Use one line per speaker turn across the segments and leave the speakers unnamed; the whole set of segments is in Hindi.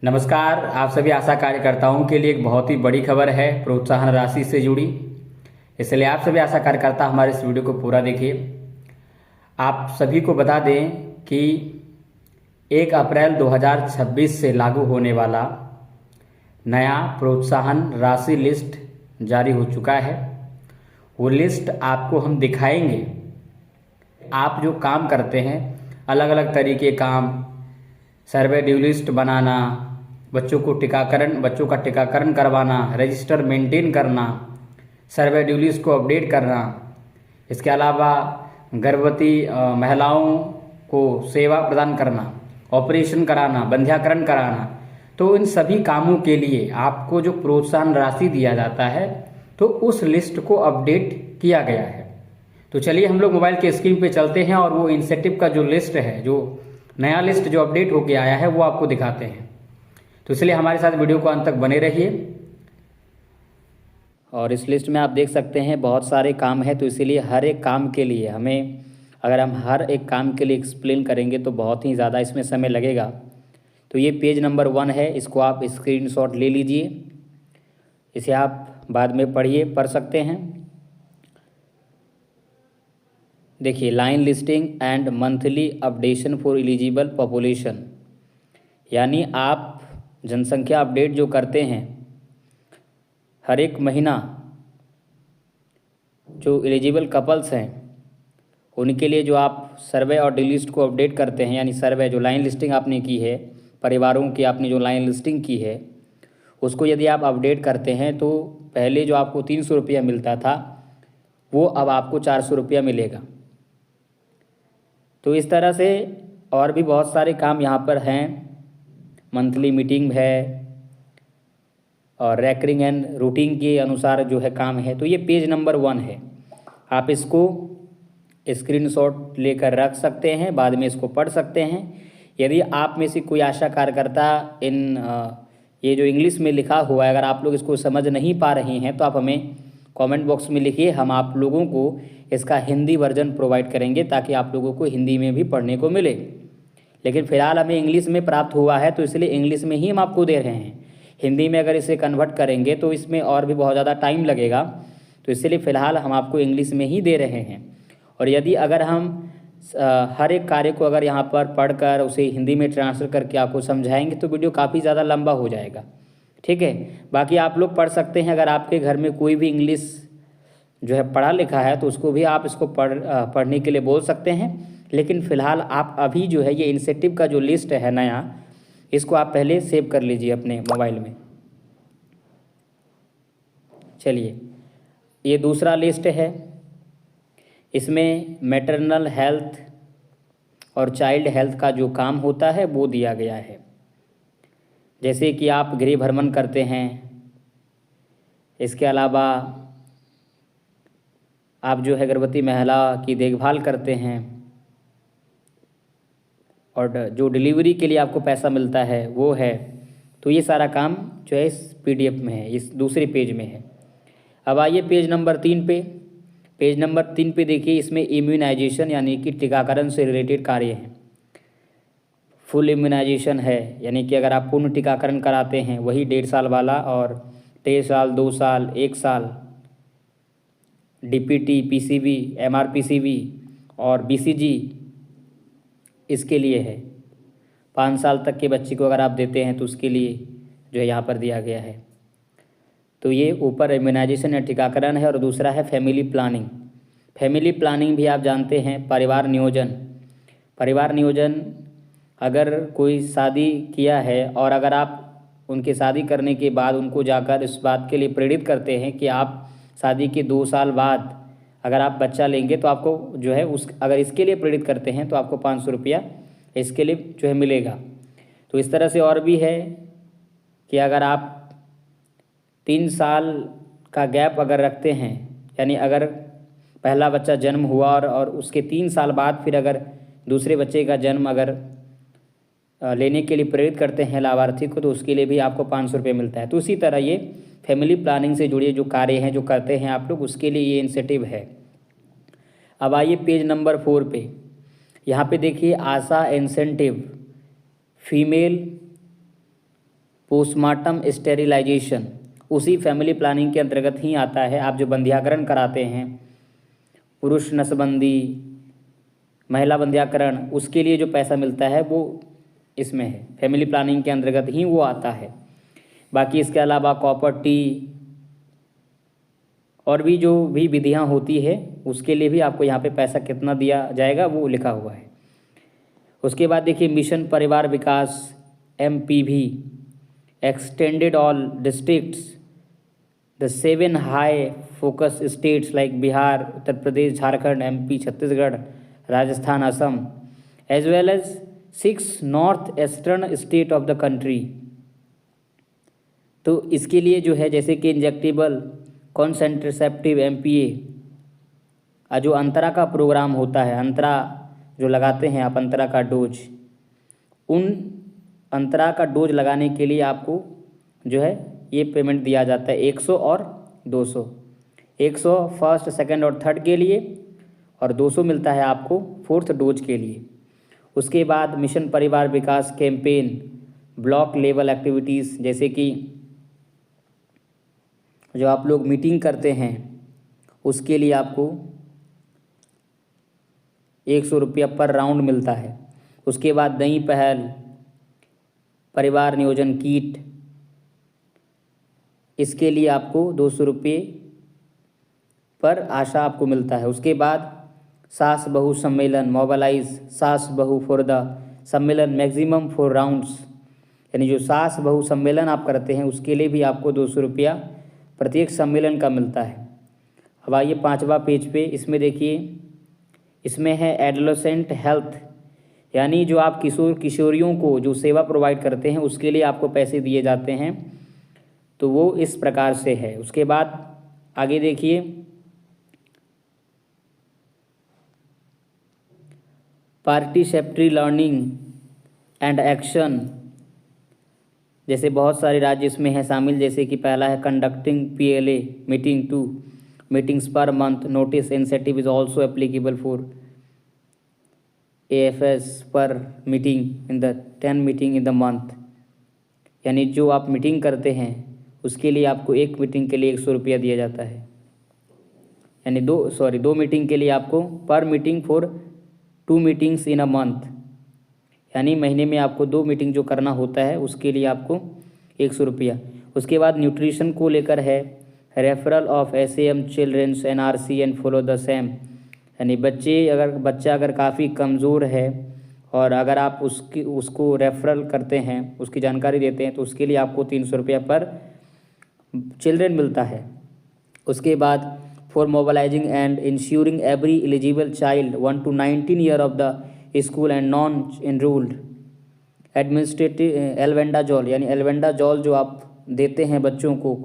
नमस्कार। आप सभी आशा कार्यकर्ताओं के लिए एक बहुत ही बड़ी खबर है प्रोत्साहन राशि से जुड़ी। इसलिए आप सभी आशा कार्यकर्ता हमारे इस वीडियो को पूरा देखिए। आप सभी को बता दें कि 1 अप्रैल 2026 से लागू होने वाला नया प्रोत्साहन राशि लिस्ट जारी हो चुका है। वो लिस्ट आपको हम दिखाएंगे। आप जो काम करते हैं, अलग अलग तरीके काम, सर्वे ड्यू लिस्ट बनाना, बच्चों का टीकाकरण करवाना, रजिस्टर मेंटेन करना, सर्वे ड्यू लिस्ट को अपडेट करना, इसके अलावा गर्भवती महिलाओं को सेवा प्रदान करना, ऑपरेशन कराना, बंध्याकरण कराना, तो इन सभी कामों के लिए आपको जो प्रोत्साहन राशि दिया जाता है तो उस लिस्ट को अपडेट किया गया है। तो चलिए हम लोग मोबाइल के स्क्रीन पे चलते हैं और वो इंसेंटिव का जो लिस्ट है, जो नया लिस्ट जो अपडेट होके आया है, वो आपको दिखाते हैं। तो इसलिए हमारे साथ वीडियो को अंत तक बने रहिए। और इस लिस्ट में आप देख सकते हैं बहुत सारे काम हैं, तो इसीलिए हर एक काम के लिए अगर हम हर एक काम के लिए एक्सप्लेन करेंगे तो बहुत ही ज़्यादा इसमें समय लगेगा। तो ये पेज नंबर 1 है, इसको आप स्क्रीनशॉट ले लीजिए। इसे आप बाद में पढ़ सकते हैं। देखिए, line listing and monthly updation for eligible population, यानी आप जनसंख्या अपडेट जो करते हैं हर एक महीना, जो एलिजिबल कपल्स हैं उनके लिए जो आप सर्वे और डी लिस्ट को अपडेट करते हैं, यानी सर्वे जो लाइन लिस्टिंग आपने की है, परिवारों की आपने जो लाइन लिस्टिंग की है उसको यदि आप अपडेट करते हैं तो पहले जो आपको 300 रुपया मिलता था वो अब आपको 400 रुपया मिलेगा। तो इस तरह से और भी बहुत सारे काम यहाँ पर हैं। मंथली मीटिंग है और रैकरिंग एंड रूटीन के अनुसार जो है काम है। तो ये पेज नंबर 1 है, आप इसको स्क्रीनशॉट लेकर रख सकते हैं, बाद में इसको पढ़ सकते हैं। यदि आप में से कोई आशा कार्यकर्ता ये जो इंग्लिश में लिखा हुआ है अगर आप लोग इसको समझ नहीं पा रहे हैं तो आप हमें कमेंट बॉक्स में लिखिए, हम आप लोगों को इसका हिंदी वर्जन प्रोवाइड करेंगे ताकि आप लोगों को हिंदी में भी पढ़ने को मिले। लेकिन फ़िलहाल हमें इंग्लिश में प्राप्त हुआ है तो इसलिए इंग्लिश में ही हम आपको दे रहे हैं। हिंदी में अगर इसे कन्वर्ट करेंगे तो इसमें और भी बहुत ज़्यादा टाइम लगेगा, तो इसलिए फ़िलहाल हम आपको इंग्लिश में ही दे रहे हैं। और यदि अगर हम हर एक कार्य को अगर यहाँ पर पढ़कर उसे हिंदी में ट्रांसफर करके आपको समझाएंगे तो वीडियो काफ़ी ज़्यादा लंबा हो जाएगा। ठीक है, बाकी आप लोग पढ़ सकते हैं। अगर आपके घर में कोई भी इंग्लिश जो है पढ़ा लिखा है तो उसको भी आप इसको पढ़ने के लिए बोल सकते हैं। लेकिन फ़िलहाल आप अभी जो है ये इंसेंटिव का जो लिस्ट है नया, इसको आप पहले सेव कर लीजिए अपने मोबाइल में। चलिए, ये दूसरा लिस्ट है, इसमें मैटरनल हेल्थ और चाइल्ड हेल्थ का जो काम होता है वो दिया गया है। जैसे कि आप गृह भ्रमण करते हैं, इसके अलावा आप जो है गर्भवती महिला की देखभाल करते हैं, और जो डिलीवरी के लिए आपको पैसा मिलता है वो है। तो ये सारा काम जो है इस पीडीएफ में है, इस दूसरे पेज में है। अब आइए पेज नंबर 3 पे। पेज नंबर 3 पे देखिए, इसमें इम्यूनाइजेशन यानी कि टीकाकरण से रिलेटेड कार्य हैं। फुल इम्यूनाइजेशन है, यानी कि अगर आप पूर्ण टीकाकरण कराते हैं वही 1.5 साल वाला, और 3 साल, 2 साल, 1 साल, डीपीटी, पीसीवी, एमआरपीसीवी और बीसीजी इसके लिए है। 5 साल तक के बच्चे को अगर आप देते हैं तो उसके लिए जो है यहाँ पर दिया गया है। तो ये ऊपर इम्यूनाइजेशन या टीकाकरण है, और दूसरा है फैमिली प्लानिंग। फैमिली प्लानिंग भी आप जानते हैं, परिवार नियोजन। परिवार नियोजन, अगर कोई शादी किया है और अगर आप उनके शादी करने के बाद उनको जाकर इस बात के लिए प्रेरित करते हैं कि आप शादी के 2 साल बाद अगर आप बच्चा लेंगे तो आपको जो है अगर इसके लिए प्रेरित करते हैं तो आपको 500 रुपया इसके लिए जो है मिलेगा। तो इस तरह से और भी है कि अगर आप 3 साल का गैप अगर रखते हैं, यानी अगर पहला बच्चा जन्म हुआ और उसके 3 साल बाद फिर अगर दूसरे बच्चे का जन्म अगर लेने के लिए प्रेरित करते हैं लाभार्थी को, तो उसके लिए भी आपको 500 रुपये मिलता है। तो उसी तरह ये फैमिली प्लानिंग से जुड़े जो कार्य हैं जो करते हैं आप लोग, उसके लिए ये इंसेंटिव है। अब आइए पेज नंबर 4 पे। यहाँ पे देखिए, आशा इंसेंटिव फीमेल पोस्टमार्टम स्टेरिलाइजेशन उसी फैमिली प्लानिंग के अंतर्गत ही आता है। आप जो बंध्याकरण कराते हैं, पुरुष नसबंदी, महिला बंध्याकरण, उसके लिए जो पैसा मिलता है वो इसमें है, फैमिली प्लानिंग के अंतर्गत ही वो आता है। बाकी इसके अलावा कॉपर टी और भी जो भी विधियां होती है उसके लिए भी आपको यहाँ पे पैसा कितना दिया जाएगा वो लिखा हुआ है। उसके बाद देखिए mission Parivar Vikas MPV extended all districts the 7 high focus states like Bihar, Uttar Pradesh, Jharkhand, MP, Chhattisgarh, Rajasthan, Assam as well as 6 north eastern state of the country. तो इसके लिए जो है जैसे कि इंजेक्टेबल कॉन्सेंट्रेसेप्टिव MPA जो अंतरा का प्रोग्राम होता है, अंतरा जो लगाते हैं आप, अंतरा का डोज, उन अंतरा का डोज लगाने के लिए आपको जो है ये पेमेंट दिया जाता है 100 और 200। 100 फर्स्ट, सेकंड और थर्ड के लिए और 200 मिलता है आपको फोर्थ डोज के लिए। उसके बाद मिशन परिवार विकास कैंपेन ब्लॉक लेवल एक्टिविटीज़, जैसे कि जो आप लोग मीटिंग करते हैं उसके लिए आपको 100 रुपया पर राउंड मिलता है। उसके बाद नई पहल परिवार नियोजन किट, इसके लिए आपको 200 रुपये पर आशा आपको मिलता है। उसके बाद सास बहू सम्मेलन मोबालाइज सास बहू फॉर द सम्मेलन मैक्सिमम 4 राउंड्स, यानी जो सास बहू सम्मेलन आप करते हैं उसके लिए भी आपको 200 रुपया प्रत्येक सम्मेलन का मिलता है। अब आइए 5वां पेज पे, इसमें देखिए, इसमें है एडोलेसेंट हेल्थ, यानी जो आप किशोर किशोरियों को जो सेवा प्रोवाइड करते हैं उसके लिए आपको पैसे दिए जाते हैं, तो वो इस प्रकार से है। उसके बाद आगे देखिए, पार्टिसिपेटरी लर्निंग एंड एक्शन, जैसे बहुत सारे राज्य इसमें हैं शामिल, जैसे कि पहला है conducting PLA meeting 2 meetings per month, notice incentive is also applicable for AFS पर meeting in the 10 meeting in the month, यानी जो आप मीटिंग करते हैं उसके लिए आपको एक मीटिंग के लिए 100 रुपया दिया जाता है, यानी दो मीटिंग के लिए आपको पर meeting for 2 meetings in a month, यानी महीने में आपको 2 मीटिंग जो करना होता है उसके लिए आपको 100 रुपया। उसके बाद न्यूट्रिशन को लेकर है referral of SAM childrens NRC and follow the same, यानी बच्चा अगर काफ़ी कमज़ोर है और अगर आप उसको रेफरल करते हैं, उसकी जानकारी देते हैं, तो उसके लिए आपको 300 रुपया पर चिल्ड्रेन मिलता है। उसके बाद for mobilising and ensuring every eligible child 1 to 19 year of the school and non enrolled administrative albendazole, यानी एल्बेंडाजोल जो आप देते हैं बच्चों को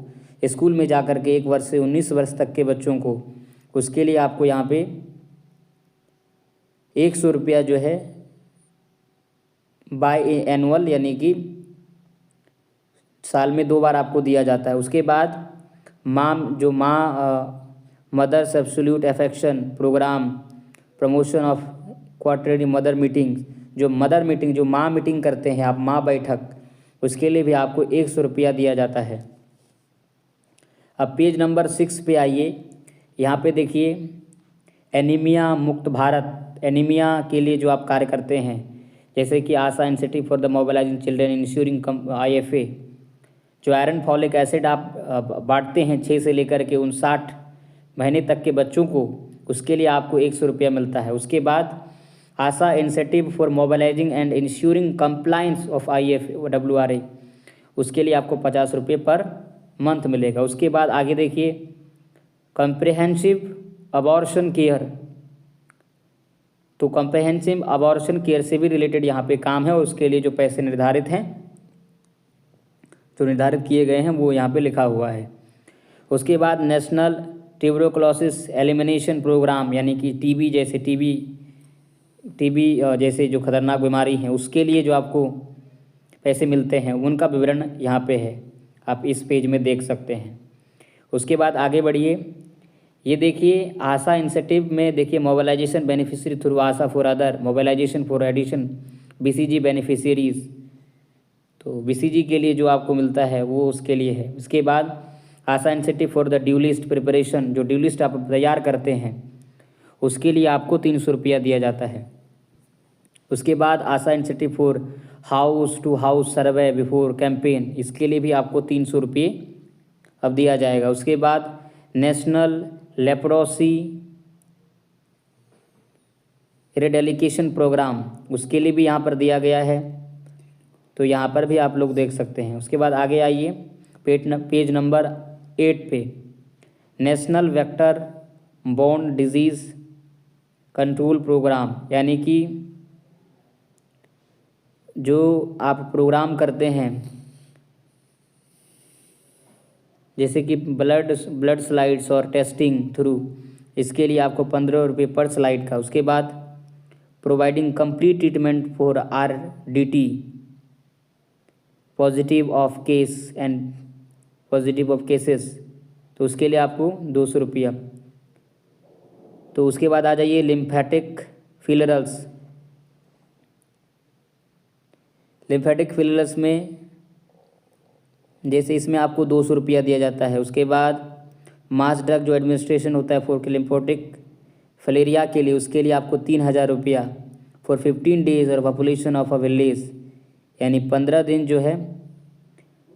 स्कूल में जाकर के 1 वर्ष से 19 वर्ष तक के बच्चों को, उसके लिए आपको यहाँ पे 100 रुपया जो है बाय एनुअल, यानी कि साल में 2 बार आपको दिया जाता है। उसके बाद mothers absolute affection programme promotion of quarterly mother meeting, जो मदर मीटिंग जो माँ मीटिंग करते हैं आप, माँ बैठक, उसके लिए भी आपको 100 रुपया दिया जाता है। अब पेज नंबर 6 पे आइए, यहाँ पे देखिए एनीमिया मुक्त भारत, एनीमिया के लिए जो आप कार्य करते हैं, जैसे कि ASHA institute for the mobilising children ensuring IFA, जो आयरन फॉलिक एसिड आप बांटते हैं 6 से लेकर के 59 महीने तक के बच्चों को, उसके लिए आपको 100 रुपया मिलता है। उसके बाद ASHA incentive for mobilising and ensuring compliance of IFA WRA, उसके लिए आपको 50 रुपये पर मंथ मिलेगा। उसके बाद आगे देखिए कम्प्रिहेंसिव अबॉर्शन केयर, तो कम्प्रिहेंसिव अबॉर्शन केयर से भी रिलेटेड यहाँ पे काम है और उसके लिए जो पैसे निर्धारित हैं, जो निर्धारित किए गए हैं, वो यहाँ पे लिखा हुआ है। उसके बाद नेशनल ट्यूबरकुलोसिस एलिमिनेशन प्रोग्राम, यानी कि टीबी जैसे जो खतरनाक बीमारी हैं उसके लिए जो आपको पैसे मिलते हैं, उनका विवरण यहाँ पे है, आप इस पेज में देख सकते हैं। उसके बाद आगे बढ़िए, ये देखिए आशा इंसेंटिव में देखिए mobilisation beneficiary through ASHA for other mobilisation for addition BCG beneficiaries, तो बीसीजी के लिए जो आपको मिलता है वो उसके लिए है। उसके बाद ASHA incentive for the due list preparation, जो ड्यू लिस्ट आप तैयार करते हैं उसके लिए आपको 300 रुपया दिया जाता है। उसके बाद ASHA incentive for house to house survey before campaign, इसके लिए भी आपको 300 रुपये अब दिया जाएगा। उसके बाद नेशनल लेप्रोसी इरेडिकेशन प्रोग्राम, उसके लिए भी यहाँ पर दिया गया है, तो यहाँ पर भी आप लोग देख सकते हैं। उसके बाद आगे आइए पेज नंबर 8 पे, national vector borne disease control programme, यानी कि जो आप प्रोग्राम करते हैं जैसे कि ब्लड स्लाइड्स और टेस्टिंग थ्रू, इसके लिए आपको 15 रुपये पर स्लाइड का। उसके बाद providing complete treatment for RDT positive of case and positive of cases, तो उसके लिए आपको 200 रुपया। तो उसके बाद आ जाइए लिम्फेटिक फिलरल्स। लिम्फेटिक फिलरल्स में जैसे इसमें आपको 200 रुपया दिया जाता है। उसके बाद मास ड्रग जो एडमिनिस्ट्रेशन होता है फॉर लिम्फोटिक फलेरिया के लिए, उसके लिए आपको 3000 रुपया फॉर 15 डेज और पॉपुलेशन ऑफ अ विलेज, यानी 15 दिन जो है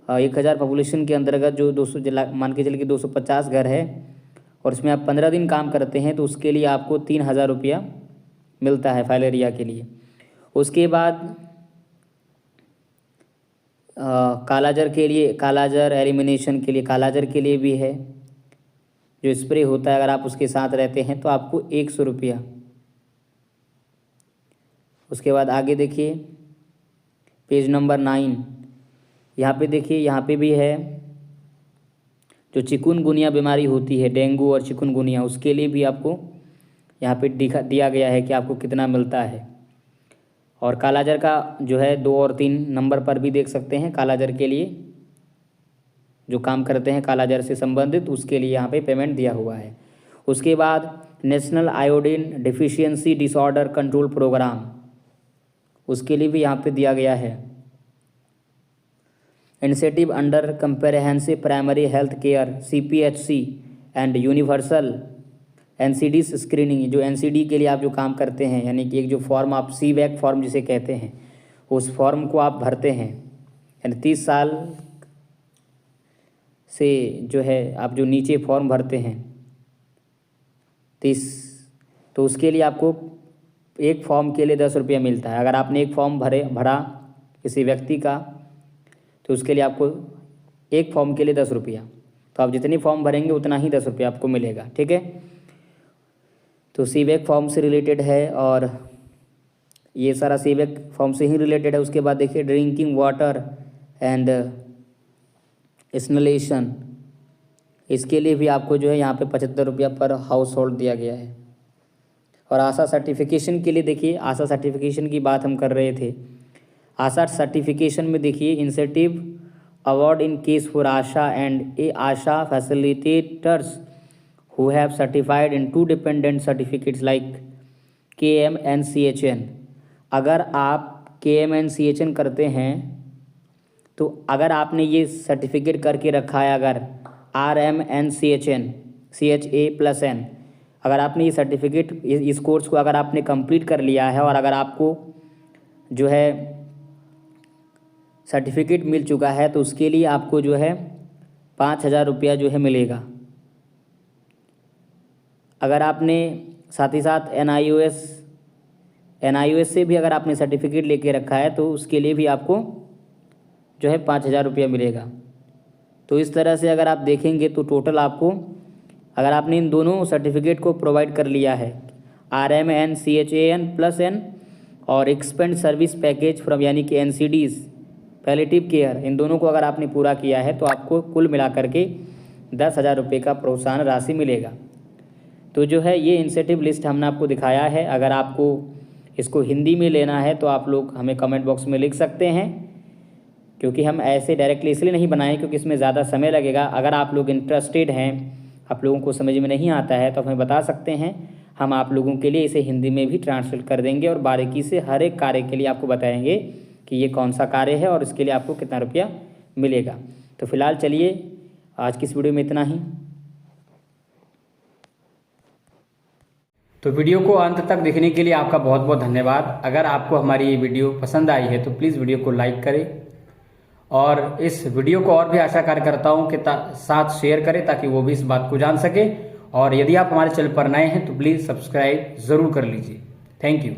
1000 पॉपुलेशन के अंतर्गत जो 200 मान के चलिए कि 250 घर है और उसमें आप 15 दिन काम करते हैं तो उसके लिए आपको 3000 रुपया मिलता है फाइलेरिया के लिए। उसके बाद कालाजर के लिए, कालाजर एलिमिनेशन के लिए, कालाजर के लिए भी है जो स्प्रे होता है, अगर आप उसके साथ रहते हैं तो आपको 100 रुपया। उसके बाद आगे देखिए पेज नंबर 9, यहाँ पे देखिए, यहाँ पे भी है जो चिकुनगुनिया बीमारी होती है, डेंगू और चिकुनगुनिया, उसके लिए भी आपको यहाँ पे दिया गया है कि आपको कितना मिलता है। और कालाजर का जो है 2 और 3 नंबर पर भी देख सकते हैं, कालाजर के लिए जो काम करते हैं कालाजर से संबंधित, उसके लिए यहाँ पे पेमेंट दिया हुआ है। उसके बाद national iodine deficiency disorder control programme, उसके लिए भी यहाँ पे दिया गया है। Initiative under comprehensive primary health care CPHC and universal NCD screening, जो NCD के लिए आप जो काम करते हैं, यानी कि एक जो फॉर्म आप CVAC फॉर्म जिसे कहते हैं, उस फॉर्म को आप भरते हैं, यानी 30 साल से जो है आप जो नीचे फॉर्म भरते हैं 30, तो उसके लिए आपको एक फॉर्म के लिए 10 रुपया मिलता है। अगर आपने एक फॉर्म भरा किसी व्यक्ति का, तो उसके लिए आपको एक फॉर्म के लिए 10 रुपया, तो आप जितनी फॉर्म भरेंगे उतना ही 10 रुपया आपको मिलेगा, ठीक है। तो CVAC फॉर्म से रिलेटेड है और ये सारा CVAC फॉर्म से ही रिलेटेड है। उसके बाद देखिए ड्रिंकिंग वाटर एंड स्नलेशन, इसके लिए भी आपको जो है यहाँ पे 75 रुपया पर हाउस होल्ड दिया गया है। और आशा सर्टिफिकेशन के लिए देखिए, आशा सर्टिफिकेशन की बात हम कर रहे थे। आशा सर्टिफिकेशन में देखिए incentive award in case for Asha and A Asha facilitators who have certified in 2 dependent certificates like KMNCHN। अगर आप KMNCHN करते हैं तो अगर आपने ये सर्टिफिकेट करके रखा है, अगर RMNCHN CHA+N, अगर आपने ये सर्टिफिकेट इस कोर्स को अगर आपने कंप्लीट कर लिया है और अगर आपको जो है सर्टिफिकेट मिल चुका है, तो उसके लिए आपको जो है 5000 रुपया जो है मिलेगा। अगर आपने साथ ही साथ NIOS से भी अगर आपने सर्टिफिकेट लेके रखा है तो उसके लिए भी आपको जो है 5000 रुपया मिलेगा। तो इस तरह से अगर आप देखेंगे तो टोटल आपको, अगर आपने इन दोनों सर्टिफिकेट को प्रोवाइड कर लिया है, RMNCHAN+N और एक्सपेंड सर्विस पैकेज फ्रॉम, यानी कि NCDs पैलेटिव केयर, इन दोनों को अगर आपने पूरा किया है तो आपको कुल मिला करके 10,000 रुपये का प्रोत्साहन राशि मिलेगा। तो जो है ये इंसेंटिव लिस्ट हमने आपको दिखाया है। अगर आपको इसको हिंदी में लेना है तो आप लोग हमें कमेंट बॉक्स में लिख सकते हैं, क्योंकि हम ऐसे डायरेक्टली इसलिए नहीं बनाए क्योंकि इसमें ज़्यादा समय लगेगा। अगर आप लोग इंटरेस्टेड हैं, आप लोगों को समझ में नहीं आता है तो हमें बता सकते हैं, हम आप लोगों के लिए इसे हिंदी में भी ट्रांसलेट कर देंगे और बारीकी से हर एक कार्य के लिए आपको बताएंगे कि ये कौन सा कार्य है और इसके लिए आपको कितना रुपया मिलेगा। तो फिलहाल चलिए आज की इस वीडियो में इतना ही। तो वीडियो को अंत तक देखने के लिए आपका बहुत बहुत धन्यवाद। अगर आपको हमारी ये वीडियो पसंद आई है तो प्लीज़ वीडियो को लाइक करें और इस वीडियो को और भी आशा कार्यकर्ताओं के साथ शेयर करें ताकि वो भी इस बात को जान सके। और यदि आप हमारे चैनल पर नए हैं तो प्लीज़ सब्सक्राइब ज़रूर कर लीजिए। Thank you.